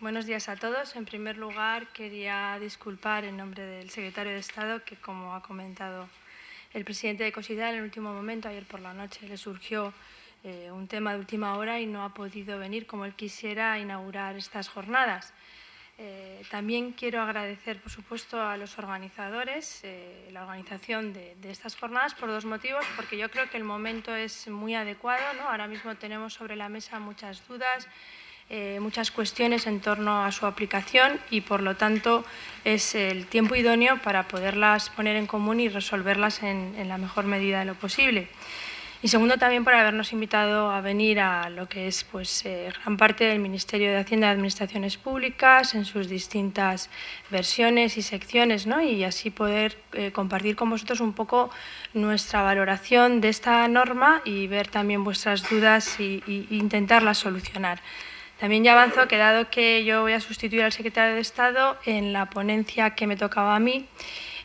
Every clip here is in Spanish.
Buenos días a todos. En primer lugar, quería disculpar en nombre del secretario de Estado que, como ha comentado el presidente de Cosidad, en el último momento, ayer por la noche, le surgió un tema de última hora y no ha podido venir como él quisiera a inaugurar estas jornadas. También quiero agradecer, por supuesto, a los organizadores la organización de estas jornadas por dos motivos, porque yo creo que el momento es muy adecuado, ¿no? Ahora mismo tenemos sobre la mesa muchas dudas, muchas cuestiones en torno a su aplicación y, por lo tanto, es el tiempo idóneo para poderlas poner en común y resolverlas en la mejor medida de lo posible. Y segundo, también por habernos invitado a venir a lo que es gran parte del Ministerio de Hacienda y Administraciones Públicas en sus distintas versiones y secciones, ¿no? Y así poder compartir con vosotros un poco nuestra valoración de esta norma y ver también vuestras dudas e intentarlas solucionar. También ya avanzo que, dado que yo voy a sustituir al secretario de Estado, en la ponencia que me tocaba a mí,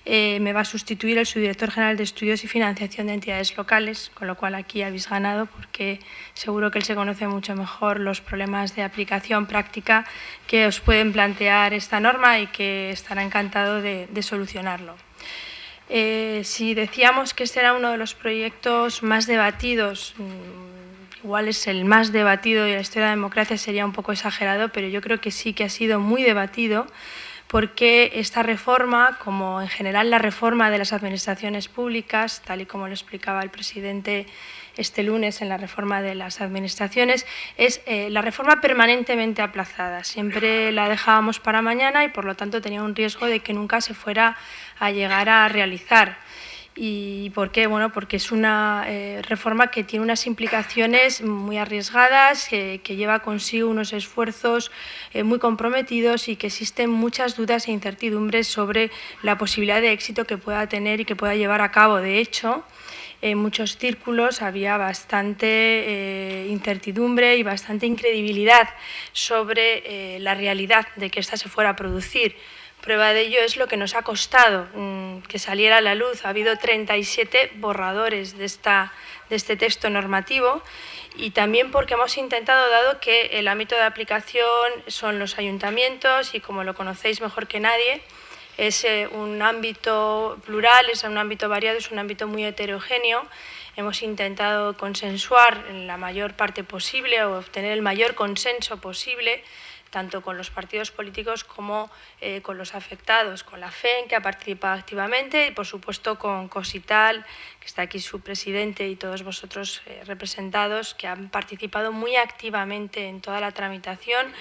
me va a sustituir el subdirector general de Estudios y Financiación de Entidades Locales, con lo cual aquí habéis ganado, porque seguro que él se conoce mucho mejor los problemas de aplicación práctica que os pueden plantear esta norma y que estará encantado de solucionarlo. Si decíamos que este era uno de los proyectos más debatidos, igual es el más debatido de la historia de la democracia, sería un poco exagerado, pero yo creo que sí que ha sido muy debatido, porque esta reforma, como en general la reforma de las administraciones públicas, tal y como lo explicaba el presidente este lunes en la reforma de las administraciones, es la reforma permanentemente aplazada. Siempre la dejábamos para mañana y, por lo tanto, tenía un riesgo de que nunca se fuera a llegar a realizar. ¿Y por qué? Bueno, porque es una reforma que tiene unas implicaciones muy arriesgadas, que lleva consigo unos esfuerzos muy comprometidos y que existen muchas dudas e incertidumbres sobre la posibilidad de éxito que pueda tener y que pueda llevar a cabo. De hecho, en muchos círculos había bastante incertidumbre y bastante incredibilidad sobre la realidad de que esta se fuera a producir. Prueba de ello es lo que nos ha costado que saliera a la luz. Ha habido 37 borradores de este texto normativo, y también porque hemos intentado, dado que el ámbito de aplicación son los ayuntamientos y, como lo conocéis mejor que nadie, es un ámbito plural, es un ámbito variado, es un ámbito muy heterogéneo. Hemos intentado consensuar en la mayor parte posible o obtener el mayor consenso posible, tanto con los partidos políticos como con los afectados, con la FEN, que ha participado activamente, y por supuesto con Cosital, que está aquí su presidente, y todos vosotros representados, que han participado muy activamente en toda la tramitación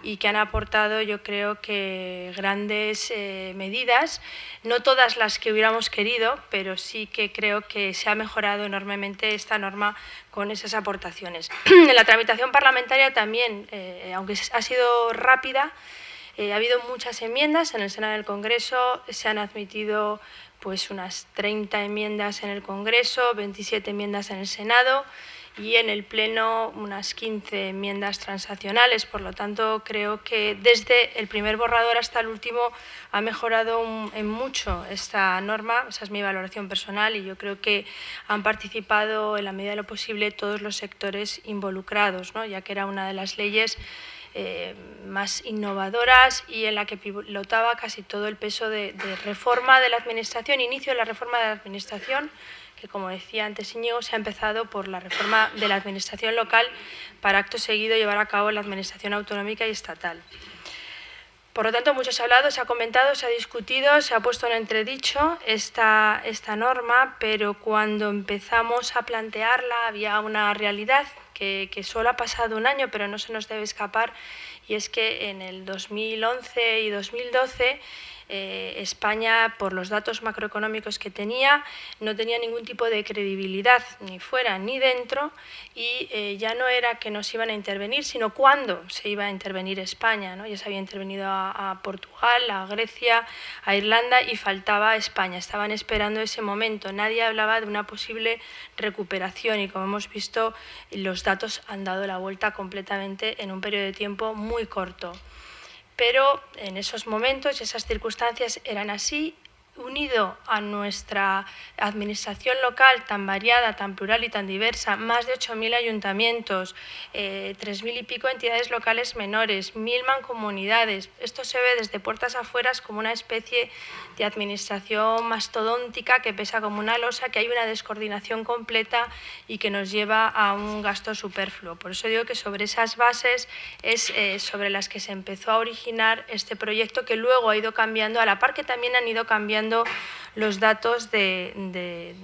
y que han aportado, yo creo que, grandes medidas, no todas las que hubiéramos querido, pero sí que creo que se ha mejorado enormemente esta norma con esas aportaciones. En la tramitación parlamentaria también, aunque ha sido rápida, ha habido muchas enmiendas. En el Senado del Congreso se han admitido unas 30 enmiendas en el Congreso, 27 enmiendas en el Senado y en el Pleno unas 15 enmiendas transaccionales. Por lo tanto, creo que desde el primer borrador hasta el último ha mejorado en mucho esta norma. Esa es mi valoración personal, y yo creo que han participado en la medida de lo posible todos los sectores involucrados, ¿no? Ya que era una de las leyes más innovadoras y en la que pilotaba casi todo el peso de reforma de la Administración, inicio de la reforma de la Administración, que, como decía antes Íñigo, se ha empezado por la reforma de la Administración local para, acto seguido, llevar a cabo la Administración autonómica y estatal. Por lo tanto, mucho se ha hablado, se ha comentado, se ha discutido, se ha puesto en entredicho esta norma, pero cuando empezamos a plantearla había una realidad que solo ha pasado un año, pero no se nos debe escapar, y es que en el 2011 y 2012 España, por los datos macroeconómicos que tenía, no tenía ningún tipo de credibilidad, ni fuera ni dentro, y ya no era que nos iban a intervenir, sino cuándo se iba a intervenir España, ¿no? Ya se había intervenido a Portugal, a Grecia, a Irlanda, y faltaba España. Estaban esperando ese momento. Nadie hablaba de una posible recuperación, y, como hemos visto, los datos han dado la vuelta completamente en un periodo de tiempo muy corto. Pero en esos momentos y esas circunstancias eran así, unido a nuestra administración local tan variada, tan plural y tan diversa, más de 8.000 ayuntamientos, 3.000 y pico entidades locales menores, 1.000 mancomunidades. Esto se ve desde puertas afuera como una especie de administración mastodóntica que pesa como una losa, que hay una descoordinación completa y que nos lleva a un gasto superfluo. Por eso digo que sobre esas bases es sobre las que se empezó a originar este proyecto, que luego ha ido cambiando, a la par que también han ido cambiando los datos de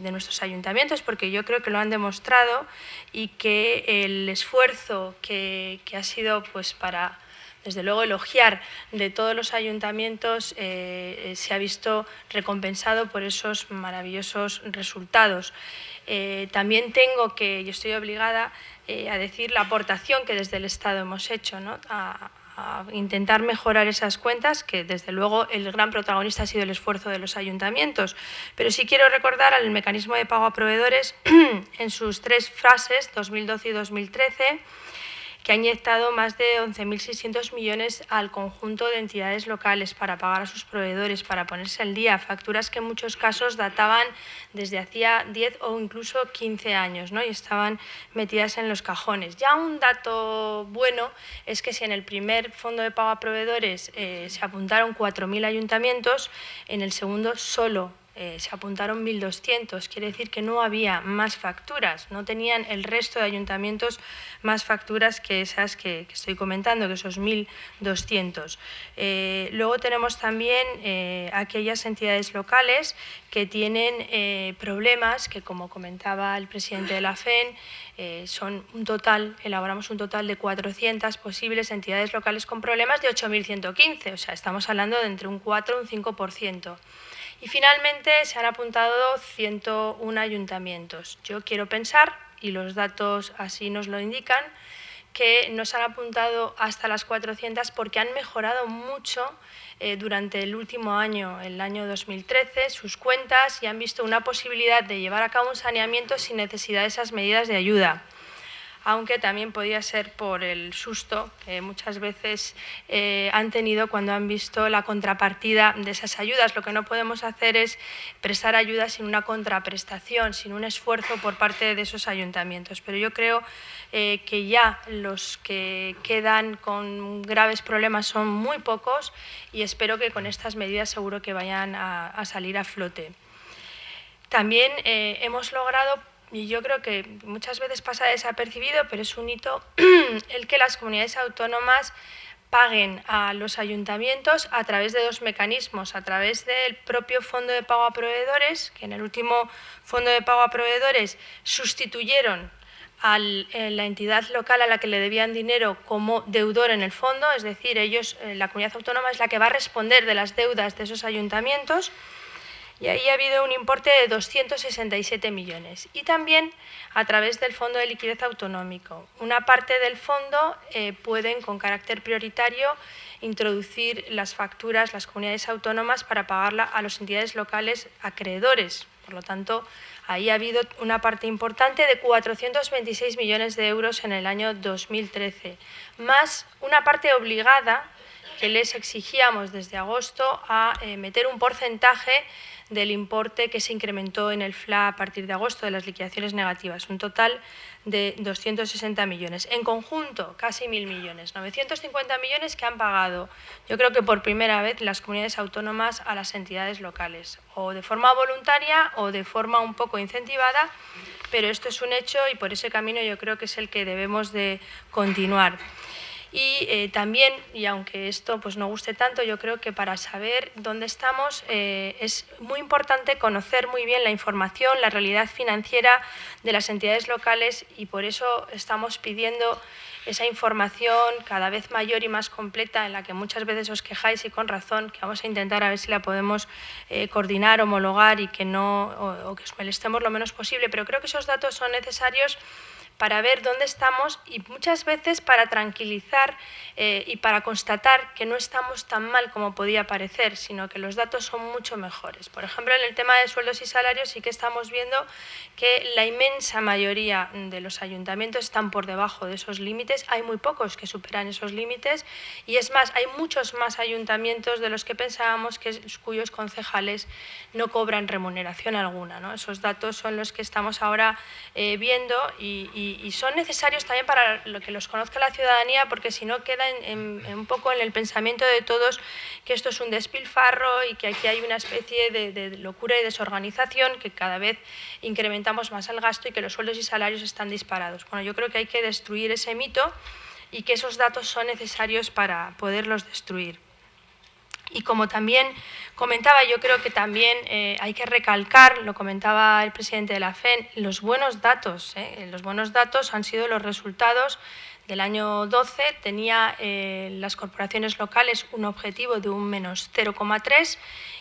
nuestros ayuntamientos, porque yo creo que lo han demostrado y que el esfuerzo que ha sido pues para, desde luego, elogiar de todos los ayuntamientos se ha visto recompensado por esos maravillosos resultados. También tengo que, yo estoy obligada a decir la aportación que desde el Estado hemos hecho, ¿no?, a intentar mejorar esas cuentas, que desde luego el gran protagonista ha sido el esfuerzo de los ayuntamientos. Pero sí quiero recordar al mecanismo de pago a proveedores en sus 3 fases, 2012 y 2013, que ha inyectado más de 11.600 millones al conjunto de entidades locales para pagar a sus proveedores, para ponerse al día, facturas que en muchos casos databan desde hacía 10 o incluso 15 años, ¿no?, y estaban metidas en los cajones. Ya un dato bueno es que si en el primer fondo de pago a proveedores se apuntaron 4.000 ayuntamientos, en el segundo solo se apuntaron 1.200, quiere decir que no había más facturas, no tenían el resto de ayuntamientos más facturas que esas que estoy comentando, que esos 1.200. Luego tenemos también aquellas entidades locales que tienen problemas, que como comentaba el presidente de la FEN, son un total, elaboramos un total de 400 posibles entidades locales con problemas de 8.115, o sea, estamos hablando de entre un 4 y un 5%. Y finalmente se han apuntado 101 ayuntamientos. Yo quiero pensar, y los datos así nos lo indican, que no se han apuntado hasta las 400 porque han mejorado mucho durante el último año, el año 2013, sus cuentas, y han visto una posibilidad de llevar a cabo un saneamiento sin necesidad de esas medidas de ayuda. Aunque también podía ser por el susto que muchas veces han tenido cuando han visto la contrapartida de esas ayudas. Lo que no podemos hacer es prestar ayuda sin una contraprestación, sin un esfuerzo por parte de esos ayuntamientos. Pero yo creo que ya los que quedan con graves problemas son muy pocos, y espero que con estas medidas seguro que vayan a salir a flote. También hemos logrado, y yo creo que muchas veces pasa desapercibido, pero es un hito, el que las comunidades autónomas paguen a los ayuntamientos a través de 2 mecanismos, a través del propio Fondo de Pago a Proveedores, que en el último Fondo de Pago a Proveedores sustituyeron a la entidad local a la que le debían dinero como deudor en el fondo, es decir, ellos, la comunidad autónoma es la que va a responder de las deudas de esos ayuntamientos, y ahí ha habido un importe de 267 millones. Y también a través del Fondo de Liquidez Autonómico. Una parte del fondo pueden, con carácter prioritario, introducir las facturas, las comunidades autónomas, para pagarla a las entidades locales acreedores. Por lo tanto, ahí ha habido una parte importante de 426 millones de euros en el año 2013, más una parte obligada que les exigíamos desde agosto a meter un porcentaje del importe que se incrementó en el FLA a partir de agosto de las liquidaciones negativas, un total de 260 millones. En conjunto, casi 1.000 millones, 950 millones que han pagado, yo creo que por primera vez, las comunidades autónomas a las entidades locales, o de forma voluntaria o de forma un poco incentivada, pero esto es un hecho y por ese camino yo creo que es el que debemos de continuar. Y también, y aunque esto pues no guste tanto, yo creo que para saber dónde estamos es muy importante conocer muy bien la información, la realidad financiera de las entidades locales, y por eso estamos pidiendo esa información cada vez mayor y más completa, en la que muchas veces os quejáis, y con razón, que vamos a intentar a ver si la podemos coordinar, homologar, y que no, o que os molestemos lo menos posible, pero creo que esos datos son necesarios para ver dónde estamos y muchas veces para tranquilizar y para constatar que no estamos tan mal como podía parecer, sino que los datos son mucho mejores. Por ejemplo, en el tema de sueldos y salarios sí que estamos viendo que la inmensa mayoría de los ayuntamientos están por debajo de esos límites. Hay muy pocos que superan esos límites y es más, hay muchos más ayuntamientos de los que pensábamos cuyos concejales no cobran remuneración alguna, ¿no? Esos datos son los que estamos ahora viendo y son necesarios también para lo que los conozca la ciudadanía, porque si no queda un poco en el pensamiento de todos que esto es un despilfarro y que aquí hay una especie de locura y desorganización, que cada vez incrementamos más el gasto y que los sueldos y salarios están disparados. Bueno, yo creo que hay que destruir ese mito y que esos datos son necesarios para poderlos destruir. Y como también comentaba, yo creo que también hay que recalcar, lo comentaba el presidente de la FEN, los buenos datos. Los buenos datos han sido los resultados del año 12. Tenía las corporaciones locales un objetivo de un menos 0,3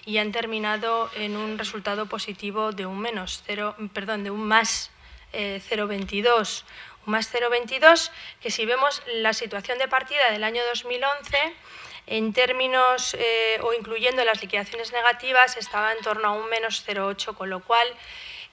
y han terminado en un resultado positivo de un más 0,22. Un más 0,22, que si vemos la situación de partida del año 2011, en términos o incluyendo las liquidaciones negativas, estaba en torno a un menos 0,8, con lo cual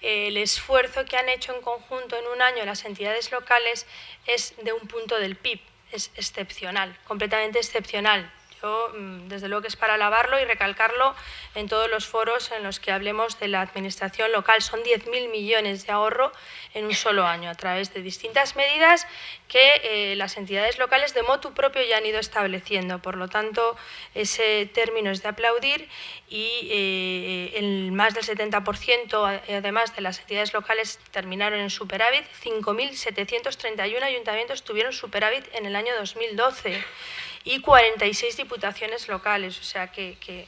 el esfuerzo que han hecho en conjunto en un año las entidades locales es de un punto del PIB, es excepcional, completamente excepcional. Yo, desde luego que es para alabarlo y recalcarlo en todos los foros en los que hablemos de la administración local. Son 10.000 millones de ahorro en un solo año a través de distintas medidas que las entidades locales de motu propio ya han ido estableciendo. Por lo tanto, ese término es de aplaudir y el más del 70% además de las entidades locales terminaron en superávit. 5.731 ayuntamientos tuvieron superávit en el año 2012. Y 46 diputaciones locales, o sea que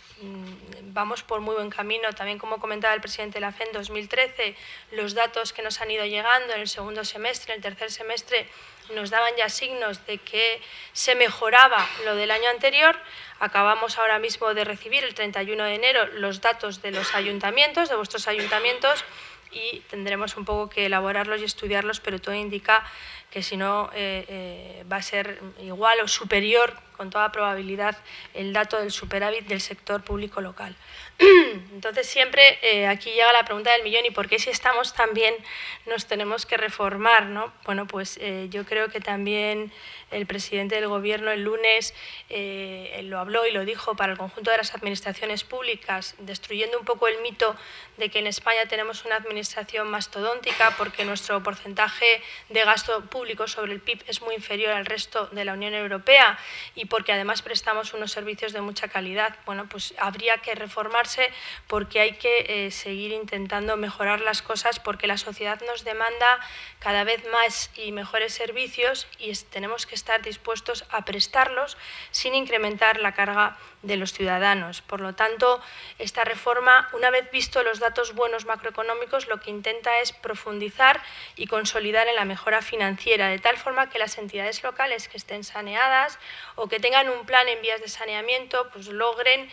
vamos por muy buen camino. También, como comentaba el presidente de la FEN, en 2013 los datos que nos han ido llegando en el segundo semestre, en el tercer semestre, nos daban ya signos de que se mejoraba lo del año anterior. Acabamos ahora mismo de recibir el 31 de enero los datos de los ayuntamientos, de vuestros ayuntamientos, y tendremos un poco que elaborarlos y estudiarlos, pero todo indica que si no va a ser igual o superior, con toda probabilidad, el dato del superávit del sector público local. Entonces siempre aquí llega la pregunta del millón: ¿y por qué si estamos tan bien nos tenemos que reformar, ¿no? Bueno, pues yo creo que también el presidente del Gobierno el lunes lo habló y lo dijo para el conjunto de las administraciones públicas, destruyendo un poco el mito de que en España tenemos una administración mastodóntica porque nuestro porcentaje de gasto público sobre el PIB es muy inferior al resto de la Unión Europea y porque además prestamos unos servicios de mucha calidad. Bueno, pues habría que reformarse porque hay que seguir intentando mejorar las cosas, porque la sociedad nos demanda cada vez más y mejores servicios y tenemos que estar dispuestos a prestarlos sin incrementar la carga de los ciudadanos. Por lo tanto, esta reforma, una vez visto los datos buenos macroeconómicos, lo que intenta es profundizar y consolidar en la mejora financiera, de tal forma que las entidades locales que estén saneadas o que tengan un plan en vías de saneamiento, pues logren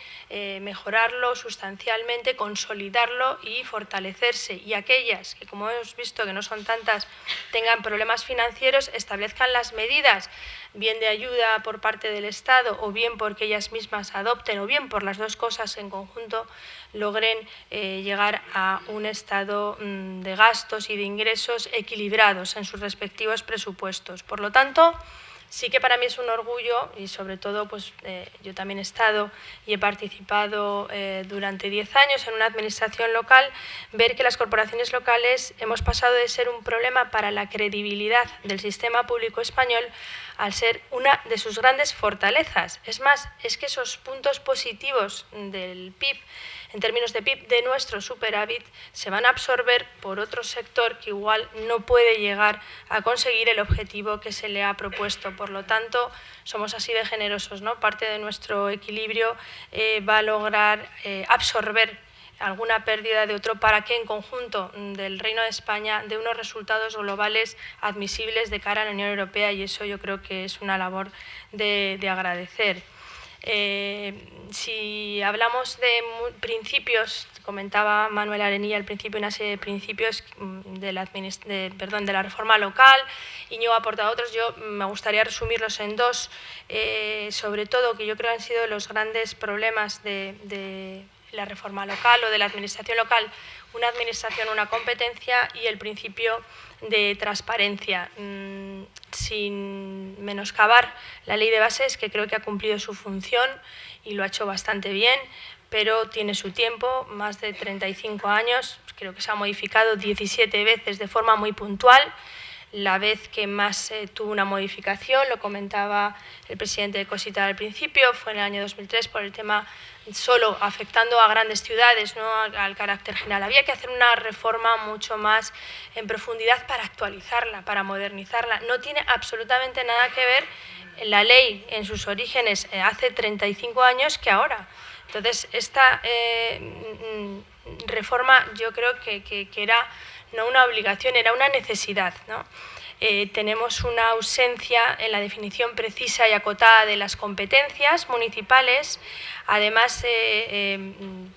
mejorarlo sustancialmente, consolidarlo y fortalecerse. Y aquellas que, como hemos visto que no son tantas, tengan problemas financieros, establezcan las medidas, bien de ayuda por parte del Estado o bien porque ellas mismas adopten o bien por las dos cosas en conjunto, logren llegar a un estado de gastos y de ingresos equilibrados en sus respectivos presupuestos. Por lo tanto, sí que para mí es un orgullo y sobre todo pues yo también he estado y he participado durante 10 años en una administración local, ver que las corporaciones locales hemos pasado de ser un problema para la credibilidad del sistema público español al ser una de sus grandes fortalezas. Es más, es que esos puntos positivos del PIB, en términos de PIB, de nuestro superávit, se van a absorber por otro sector que igual no puede llegar a conseguir el objetivo que se le ha propuesto. Por lo tanto, somos así de generosos, ¿no? Parte de nuestro equilibrio va a lograr absorber alguna pérdida de otro para que en conjunto del Reino de España dé unos resultados globales admisibles de cara a la Unión Europea, y eso yo creo que es una labor de agradecer. Si hablamos de principios comentaba Manuel Arenilla al principio una serie de principios de la reforma local, Íñigo ha aportado otros. Yo me gustaría resumirlos en dos, sobre todo que yo creo han sido los grandes problemas de la reforma local o de la administración local: una administración, una competencia, y el principio de transparencia, sin menoscabar la ley de bases, que creo que ha cumplido su función y lo ha hecho bastante bien, pero tiene su tiempo, más de 35 años, creo que se ha modificado 17 veces de forma muy puntual. La vez que más tuvo una modificación, lo comentaba el presidente de Cosital al principio, fue en el año 2003 por el tema solo afectando a grandes ciudades, no al carácter general. Había que hacer una reforma mucho más en profundidad para actualizarla, para modernizarla. No tiene absolutamente nada que ver la ley en sus orígenes hace 35 años que ahora. Entonces, esta reforma yo creo que era no una obligación, era una necesidad, ¿no? Tenemos una ausencia en la definición precisa y acotada de las competencias municipales. Además,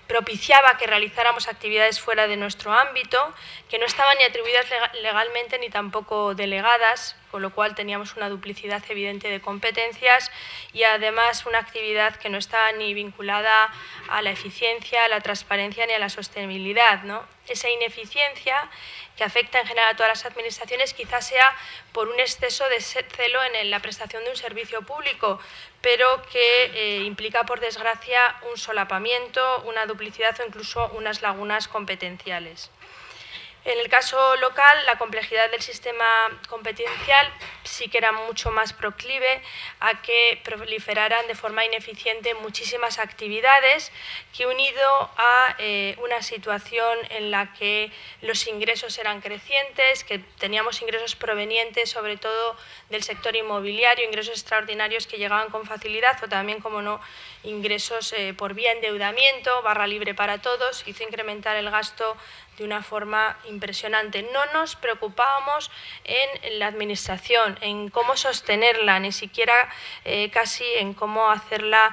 propiciaba que realizáramos actividades fuera de nuestro ámbito, que no estaban ni atribuidas legalmente ni tampoco delegadas, con lo cual teníamos una duplicidad evidente de competencias y además una actividad que no estaba ni vinculada a la eficiencia, a la transparencia ni a la sostenibilidad, ¿no? Esa ineficiencia que afecta en general a todas las administraciones quizás sea por un exceso de celo en la prestación de un servicio público, pero que implica, por desgracia, un solapamiento, una duplicidad o incluso unas lagunas competenciales. En el caso local, la complejidad del sistema competencial sí que era mucho más proclive a que proliferaran de forma ineficiente muchísimas actividades, que unido a una situación en la que los ingresos eran crecientes, que teníamos ingresos provenientes sobre todo del sector inmobiliario, ingresos extraordinarios que llegaban con facilidad, o también, como no, ingresos por vía endeudamiento, barra libre para todos, hizo incrementar el gasto de una forma impresionante. No nos preocupábamos en la administración, en cómo sostenerla, ni siquiera casi en cómo hacerla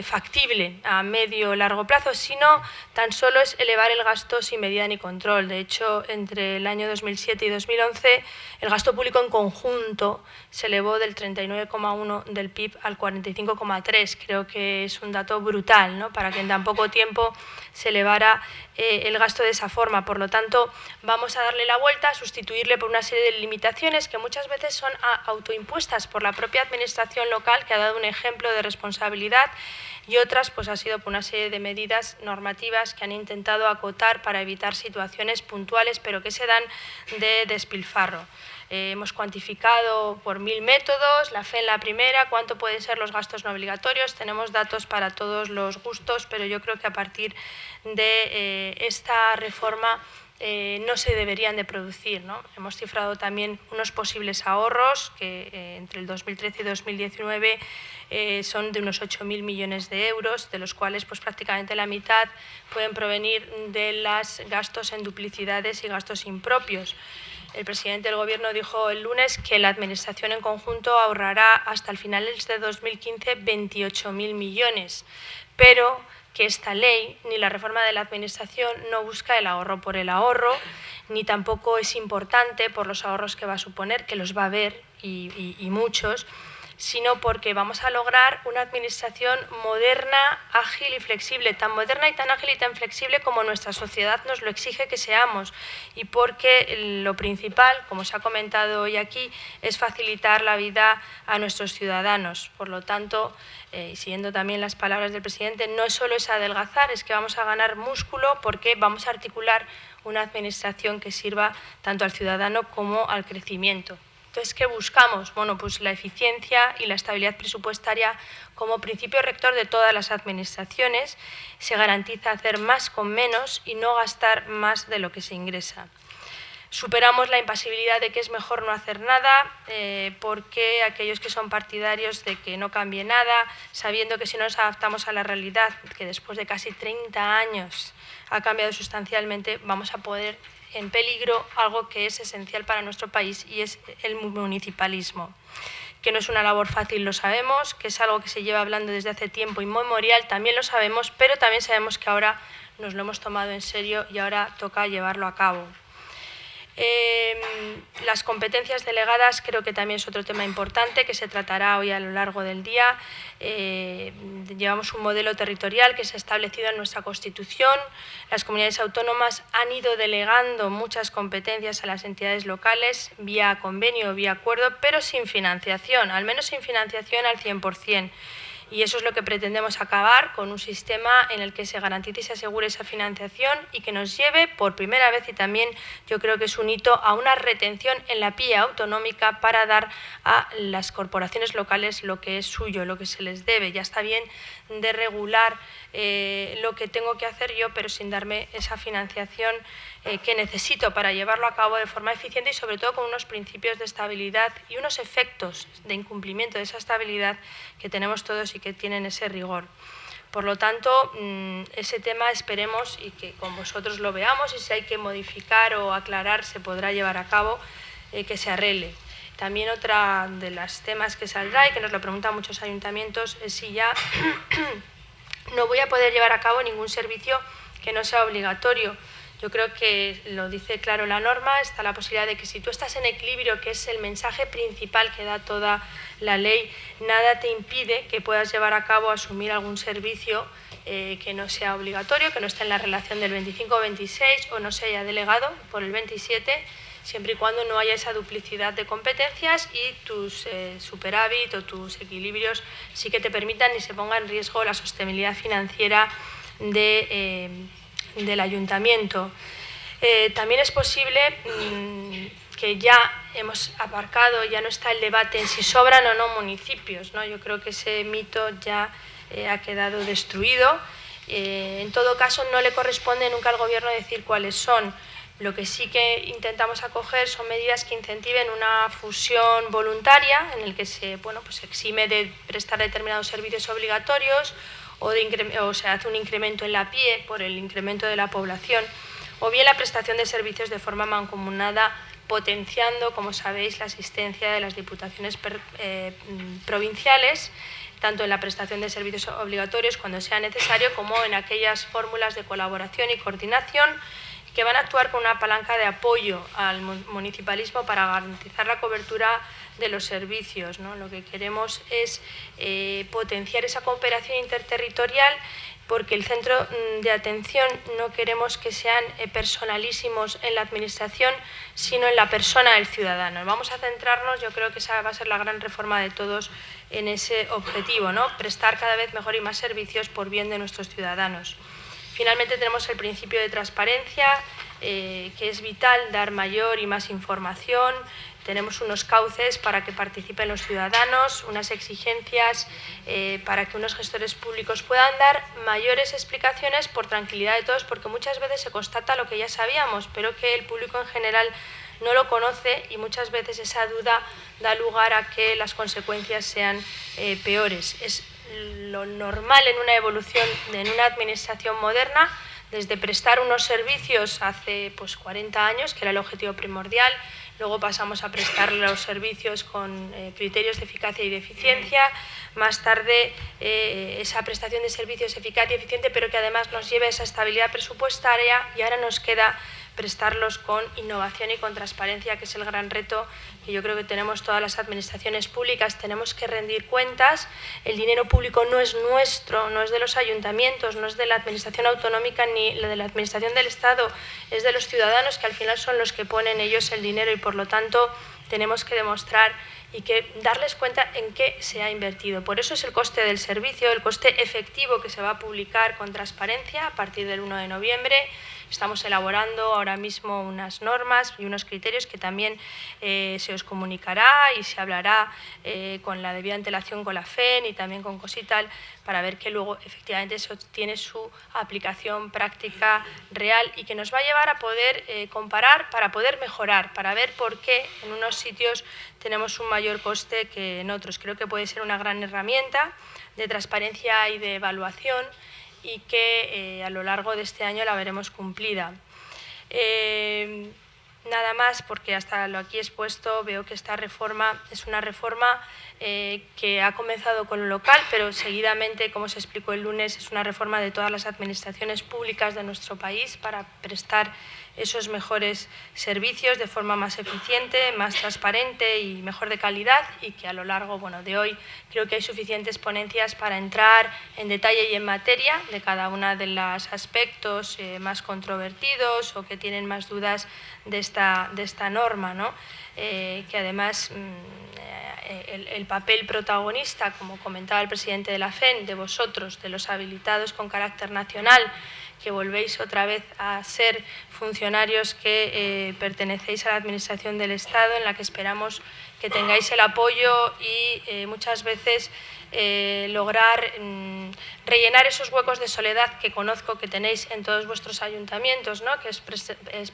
factible a medio o largo plazo, sino tan solo es elevar el gasto sin medida ni control. De hecho, entre el año 2007 y 2011, el gasto público en conjunto se elevó del 39,1 del PIB al 45,3. Creo que es un dato brutal, ¿no?, para que en tan poco tiempo se elevara el gasto de esa forma. Por lo tanto, vamos a darle la vuelta, sustituirle por una serie de limitaciones que muchas veces son autoimpuestas por la propia administración local, que ha dado un ejemplo de responsabilidad, y otras pues ha sido por una serie de medidas normativas que han intentado acotar para evitar situaciones puntuales, pero que se dan de despilfarro. Hemos cuantificado por 1000 métodos, la FE en la primera, cuánto pueden ser los gastos no obligatorios. Tenemos datos para todos los gustos, pero yo creo que a partir de esta reforma no se deberían de producir, ¿no? Hemos cifrado también unos posibles ahorros que entre el 2013 y 2019 son de unos 8.000 millones de euros, de los cuales pues prácticamente la mitad pueden provenir de los gastos en duplicidades y gastos impropios. El presidente del Gobierno dijo el lunes que la Administración en conjunto ahorrará hasta el final de 2015 28.000 millones, pero que esta ley ni la reforma de la Administración no busca el ahorro por el ahorro, ni tampoco es importante por los ahorros que va a suponer, que los va a haber y muchos, sino porque vamos a lograr una administración moderna, ágil y flexible, tan moderna y tan ágil y tan flexible como nuestra sociedad nos lo exige que seamos, y porque lo principal, como se ha comentado hoy aquí, es facilitar la vida a nuestros ciudadanos. Por lo tanto, y siguiendo también las palabras del presidente, no solo es adelgazar, es que vamos a ganar músculo, porque vamos a articular una administración que sirva tanto al ciudadano como al crecimiento. Entonces, ¿qué buscamos? Bueno, pues la eficiencia y la estabilidad presupuestaria como principio rector de todas las administraciones. Se garantiza hacer más con menos y no gastar más de lo que se ingresa. Superamos la impasibilidad de que es mejor no hacer nada, porque aquellos que son partidarios de que no cambie nada, sabiendo que si no nos adaptamos a la realidad, que después de casi 30 años ha cambiado sustancialmente, vamos a poner en peligro algo que es esencial para nuestro país, y es el municipalismo. Que no es una labor fácil, lo sabemos, que es algo que se lleva hablando desde hace tiempo inmemorial, también lo sabemos, pero también sabemos que ahora nos lo hemos tomado en serio y ahora toca llevarlo a cabo. Las competencias delegadas creo que también es otro tema importante que se tratará hoy a lo largo del día. Llevamos un modelo territorial que se ha establecido en nuestra Constitución. Las comunidades autónomas han ido delegando muchas competencias a las entidades locales vía convenio o vía acuerdo, pero sin financiación, al menos sin financiación al 100%. Y eso es lo que pretendemos acabar, con un sistema en el que se garantice y se asegure esa financiación y que nos lleve por primera vez, y también yo creo que es un hito, a una retención en la vía autonómica para dar a las corporaciones locales lo que es suyo, lo que se les debe. Ya está bien de regular lo que tengo que hacer yo, pero sin darme esa financiación que necesito para llevarlo a cabo de forma eficiente y sobre todo con unos principios de estabilidad y unos efectos de incumplimiento de esa estabilidad que tenemos todos y que tienen ese rigor. Por lo tanto, ese tema esperemos y que con vosotros lo veamos, y si hay que modificar o aclarar se podrá llevar a cabo, que se arregle. También otra de los temas que saldrá y que nos lo preguntan muchos ayuntamientos es si ya no voy a poder llevar a cabo ningún servicio que no sea obligatorio. Yo creo que lo dice claro la norma, está la posibilidad de que si tú estás en equilibrio, que es el mensaje principal que da toda la ley, nada te impide que puedas llevar a cabo, asumir algún servicio que no sea obligatorio, que no esté en la relación del 25 o 26 o no se haya delegado por el 27, siempre y cuando no haya esa duplicidad de competencias y tus superávit o tus equilibrios sí que te permitan y se ponga en riesgo la sostenibilidad financiera del ayuntamiento. También es posible que ya hemos aparcado, ya no está el debate en si sobran o no municipios, ¿no? Yo creo que ese mito ya ha quedado destruido. En todo caso, no le corresponde nunca al Gobierno decir cuáles son. Lo que sí que intentamos acoger son medidas que incentiven una fusión voluntaria en el que se exime de prestar determinados servicios obligatorios o se hace un incremento en la PIE por el incremento de la población, o bien la prestación de servicios de forma mancomunada, potenciando, como sabéis, la asistencia de las diputaciones provinciales, tanto en la prestación de servicios obligatorios cuando sea necesario, como en aquellas fórmulas de colaboración y coordinación que van a actuar con una palanca de apoyo al municipalismo para garantizar la cobertura de los servicios, ¿no? Lo que queremos es potenciar esa cooperación interterritorial, porque el centro de atención no queremos que sean personalísimos en la administración, sino en la persona del ciudadano. Vamos a centrarnos, yo creo que esa va a ser la gran reforma de todos en ese objetivo, ¿no? Prestar cada vez mejor y más servicios por bien de nuestros ciudadanos. Finalmente tenemos el principio de transparencia, que es vital dar mayor y más información. Tenemos unos cauces para que participen los ciudadanos, unas exigencias para que unos gestores públicos puedan dar mayores explicaciones por tranquilidad de todos, porque muchas veces se constata lo que ya sabíamos, pero que el público en general no lo conoce y muchas veces esa duda da lugar a que las consecuencias sean peores. Es lo normal en una evolución, en una administración moderna, desde prestar unos servicios hace 40 años, que era el objetivo primordial, luego pasamos a prestar los servicios con criterios de eficacia y de eficiencia, más tarde esa prestación de servicios eficaz y eficiente, pero que además nos lleve a esa estabilidad presupuestaria, y ahora nos queda prestarlos con innovación y con transparencia, que es el gran reto que yo creo que tenemos todas las administraciones públicas. Tenemos que rendir cuentas, el dinero público no es nuestro, no es de los ayuntamientos, no es de la administración autonómica ni de la administración del Estado, es de los ciudadanos, que al final son los que ponen ellos el dinero, y por lo tanto tenemos que demostrar y que darles cuenta en qué se ha invertido. Por eso es el coste del servicio, el coste efectivo, que se va a publicar con transparencia a partir del 1 de noviembre. Estamos elaborando ahora mismo unas normas y unos criterios que también se os comunicará y se hablará con la debida antelación con la FEN y también con Cosital, para ver que luego efectivamente eso tiene su aplicación práctica real y que nos va a llevar a poder comparar, para poder mejorar, para ver por qué en unos sitios tenemos un mayor coste que en otros. Creo que puede ser una gran herramienta de transparencia y de evaluación, y que a lo largo de este año la veremos cumplida. nada más, porque hasta lo aquí expuesto veo que esta reforma es una reforma que ha comenzado con lo local, pero seguidamente, como se explicó el lunes, es una reforma de todas las administraciones públicas de nuestro país para prestar esos mejores servicios de forma más eficiente, más transparente y mejor de calidad, y que a lo largo de hoy creo que hay suficientes ponencias para entrar en detalle y en materia de cada uno de los aspectos más controvertidos o que tienen más dudas de esta norma, ¿no? Que además el papel protagonista, como comentaba el presidente de la FEN, de vosotros, de los habilitados con carácter nacional, que volvéis otra vez a ser funcionarios que pertenecéis a la Administración del Estado, en la que esperamos que tengáis el apoyo y muchas veces lograr rellenar esos huecos de soledad que conozco que tenéis en todos vuestros ayuntamientos, ¿no? Que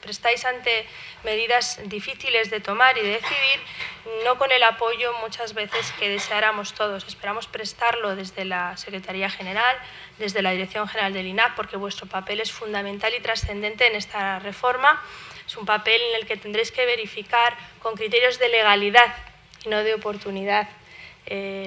prestáis ante medidas difíciles de tomar y de decidir, no con el apoyo muchas veces que deseáramos todos. Esperamos prestarlo desde la Secretaría General, desde la Dirección General del INAH, porque vuestro papel es fundamental y trascendente en esta reforma. Es un papel en el que tendréis que verificar con criterios de legalidad y no de oportunidad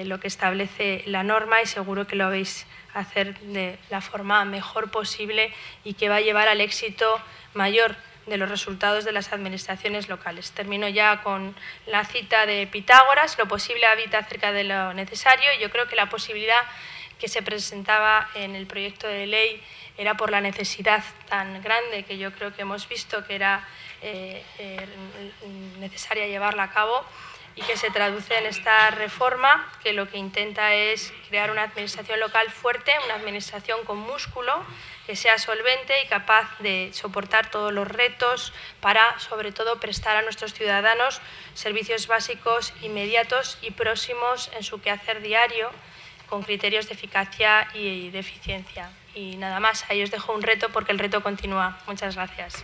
lo que establece la norma, y seguro que lo vais a hacer de la forma mejor posible y que va a llevar al éxito mayor de los resultados de las administraciones locales. Termino ya con la cita de Pitágoras: lo posible habita cerca de lo necesario, y yo creo que la posibilidad que se presentaba en el proyecto de ley era por la necesidad tan grande que yo creo que hemos visto que era necesaria llevarla a cabo, y que se traduce en esta reforma, que lo que intenta es crear una administración local fuerte, una administración con músculo, que sea solvente y capaz de soportar todos los retos para, sobre todo, prestar a nuestros ciudadanos servicios básicos, inmediatos y próximos en su quehacer diario, con criterios de eficacia y de eficiencia. Y nada más, ahí os dejo un reto, porque el reto continúa. Muchas gracias.